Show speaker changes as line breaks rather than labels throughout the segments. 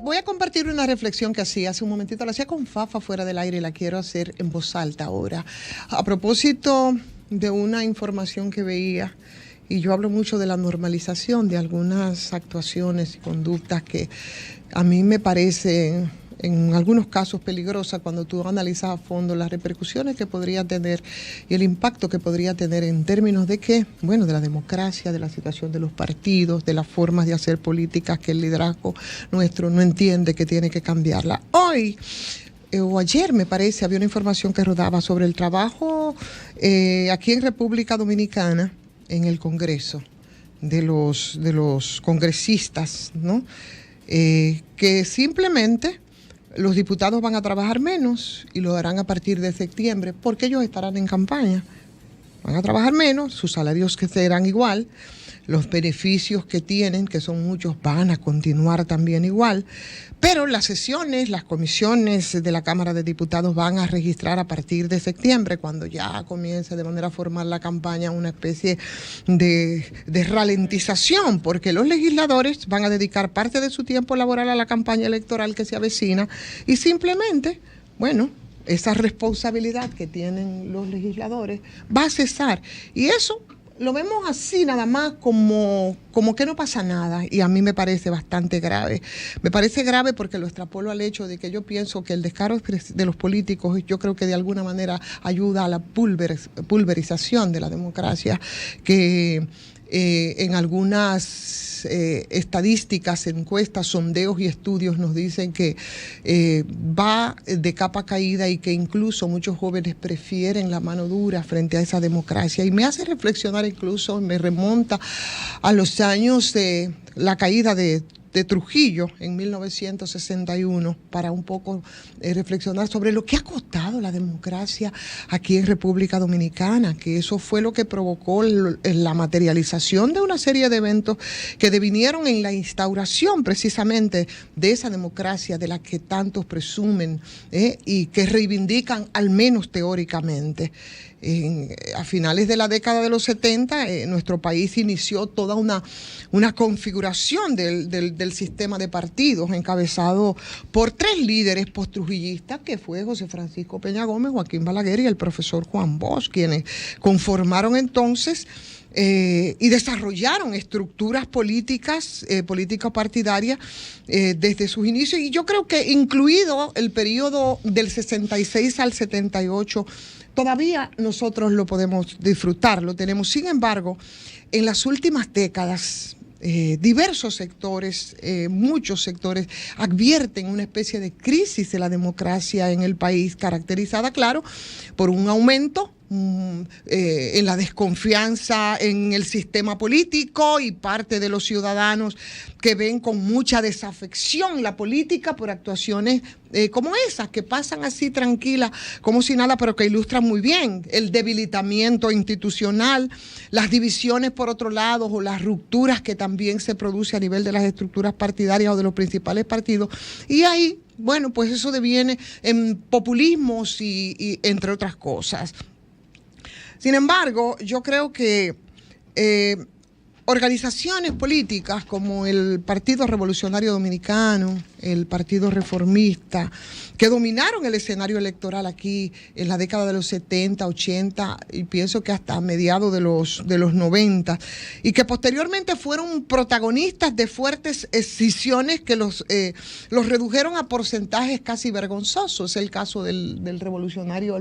Voy a compartir una reflexión que hacía hace un momentito, la hacía con Fafa fuera del aire y la quiero hacer en voz alta ahora. A propósito de una información que veía, y yo hablo mucho de la normalización de algunas actuaciones y conductas que a mí me parecen en algunos casos peligrosa cuando tú analizas a fondo las repercusiones que podría tener y el impacto que podría tener en términos de qué, bueno, de la democracia, de la situación de los partidos, de las formas de hacer políticas que el liderazgo nuestro no entiende que tiene que cambiarla. Hoy o ayer, me parece, había una información que rodaba sobre el trabajo aquí en República Dominicana, en el Congreso, de los congresistas, ¿no? Que simplemente los diputados van a trabajar menos y lo harán a partir de septiembre porque ellos estarán en campaña. Van a trabajar menos, sus salarios que serán igual, los beneficios que tienen, que son muchos, van a continuar también igual, pero las sesiones, las comisiones de la Cámara de Diputados van a registrar a partir de septiembre, cuando ya comience de manera formal la campaña, una especie de ralentización, porque los legisladores van a dedicar parte de su tiempo laboral a la campaña electoral que se avecina y simplemente, bueno, esa responsabilidad que tienen los legisladores va a cesar. Y eso lo vemos así nada más como que no pasa nada, y a mí me parece bastante grave. Me parece grave porque lo extrapolo al hecho de que yo pienso que el descaro de los políticos, yo creo que de alguna manera ayuda a la pulverización de la democracia, que en algunas estadísticas, encuestas, sondeos y estudios nos dicen que va de capa caída y que incluso muchos jóvenes prefieren la mano dura frente a esa democracia. Y me hace reflexionar, incluso me remonta a los años de la caída de Trujillo en 1961, para un poco reflexionar sobre lo que ha costado la democracia aquí en República Dominicana, que eso fue lo que provocó la materialización de una serie de eventos que devinieron en la instauración precisamente de esa democracia de la que tantos presumen y que reivindican, al menos teóricamente. A finales de la década de los 70, nuestro país inició toda una configuración del sistema de partidos, encabezado por tres líderes postrujillistas, que fue José Francisco Peña Gómez, Joaquín Balaguer y el profesor Juan Bosch, quienes conformaron entonces y desarrollaron estructuras políticas partidarias desde sus inicios. Y yo creo que incluido el periodo del 66 al 78, todavía nosotros lo podemos disfrutar, lo tenemos. Sin embargo, en las últimas décadas, diversos sectores, muchos sectores, advierten una especie de crisis de la democracia en el país, caracterizada, claro, por un aumento en la desconfianza en el sistema político, y parte de los ciudadanos que ven con mucha desafección la política por actuaciones como esas, que pasan así tranquilas, como si nada, pero que ilustran muy bien el debilitamiento institucional, las divisiones por otro lado, o las rupturas que también se produce a nivel de las estructuras partidarias o de los principales partidos. Y ahí, bueno, pues eso deviene en populismos y entre otras cosas. Sin embargo, yo creo que organizaciones políticas como el Partido Revolucionario Dominicano, el Partido Reformista, que dominaron el escenario electoral aquí en la década de los 70, 80 y pienso que hasta mediados de los 90, y que posteriormente fueron protagonistas de fuertes escisiones que los redujeron a porcentajes casi vergonzosos. Es el caso del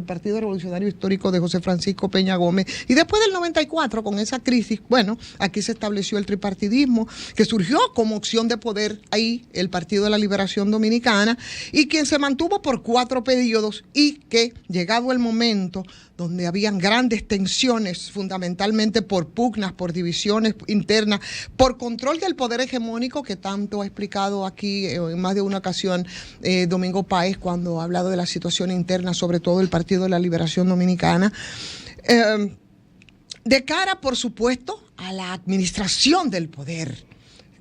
Partido Revolucionario Histórico de José Francisco Peña Gómez. Y después del 94, con esa crisis, bueno, aquí se estableció el tripartidismo, que surgió como opción de poder ahí, el Partido de la Liberación Dominicana, y quien se mantuvo por 4 periodos, y que, llegado el momento donde habían grandes tensiones, fundamentalmente por pugnas, por divisiones internas, por control del poder hegemónico, que tanto ha explicado aquí en más de una ocasión Domingo Páez, cuando ha hablado de la situación interna, sobre todo el Partido de la Liberación Dominicana, de cara, por supuesto, a la administración del poder,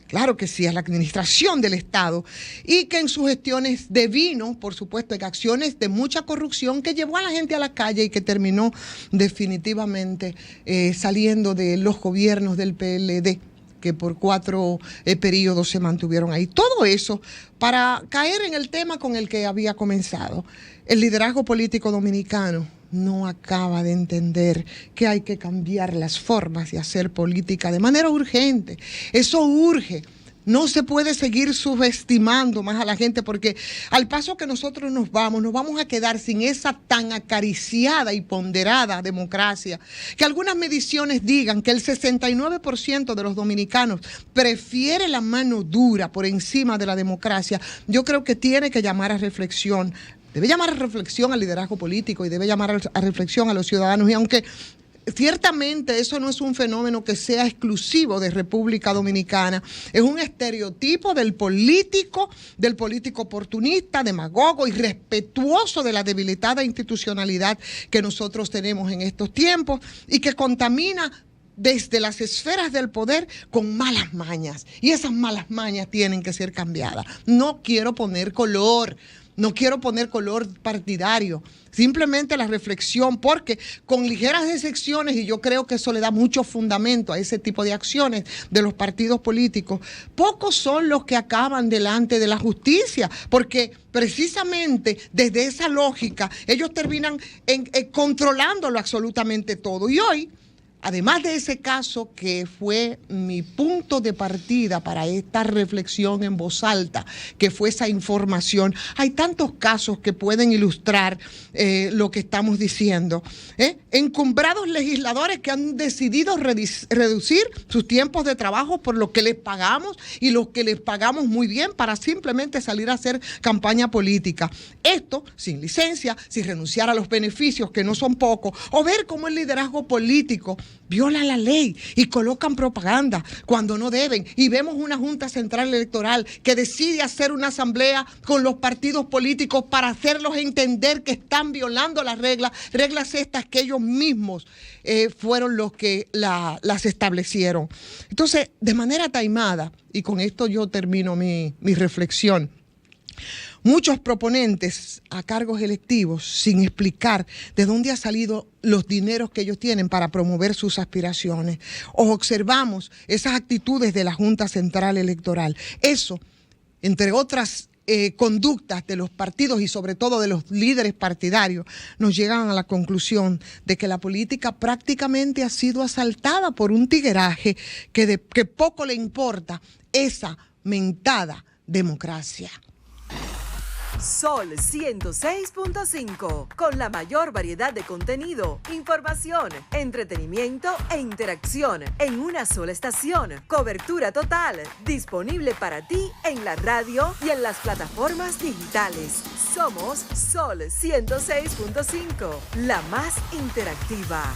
Claro que sí, a la administración del Estado, y que en sus gestiones devino, por supuesto, en acciones de mucha corrupción que llevó a la gente a la calle y que terminó definitivamente saliendo de los gobiernos del PLD, que por 4 periodos se mantuvieron ahí. Todo eso para caer en el tema con el que había comenzado. El liderazgo político dominicano no acaba de entender que hay que cambiar las formas de hacer política de manera urgente. Eso urge. No se puede seguir subestimando más a la gente, porque al paso que nosotros nos vamos a quedar sin esa tan acariciada y ponderada democracia. Que algunas mediciones digan que el 69% de los dominicanos prefiere la mano dura por encima de la democracia. Yo creo que tiene que llamar a reflexión. Debe llamar a reflexión al liderazgo político y debe llamar a reflexión a los ciudadanos. Y aunque ciertamente eso no es un fenómeno que sea exclusivo de República Dominicana, es un estereotipo del político oportunista, demagogo, irrespetuoso de la debilitada institucionalidad que nosotros tenemos en estos tiempos y que contamina desde las esferas del poder con malas mañas. Y esas malas mañas tienen que ser cambiadas. No quiero poner color partidario, simplemente la reflexión, porque con ligeras excepciones, y yo creo que eso le da mucho fundamento a ese tipo de acciones de los partidos políticos, pocos son los que acaban delante de la justicia, porque precisamente desde esa lógica ellos terminan controlándolo absolutamente todo. Y hoy, además de ese caso que fue mi punto de partida para esta reflexión en voz alta, que fue esa información, hay tantos casos que pueden ilustrar lo que estamos diciendo. Encumbrados legisladores que han decidido reducir sus tiempos de trabajo por lo que les pagamos y los que les pagamos muy bien para simplemente salir a hacer campaña política. Esto sin licencia, sin renunciar a los beneficios, que no son pocos, o ver cómo el liderazgo político viola la ley y colocan propaganda cuando no deben. Y vemos una Junta Central Electoral que decide hacer una asamblea con los partidos políticos para hacerlos entender que están violando las reglas estas que ellos mismos fueron los que las establecieron. Entonces, de manera taimada, y con esto yo termino mi reflexión, muchos proponentes a cargos electivos sin explicar de dónde han salido los dineros que ellos tienen para promover sus aspiraciones. O observamos esas actitudes de la Junta Central Electoral. Eso, entre otras conductas de los partidos y sobre todo de los líderes partidarios, nos llegan a la conclusión de que la política prácticamente ha sido asaltada por un tigueraje que poco le importa esa mentada democracia.
Sol 106.5, con la mayor variedad de contenido, información, entretenimiento e interacción en una sola estación. Cobertura total, disponible para ti en la radio y en las plataformas digitales. Somos Sol 106.5, la más interactiva.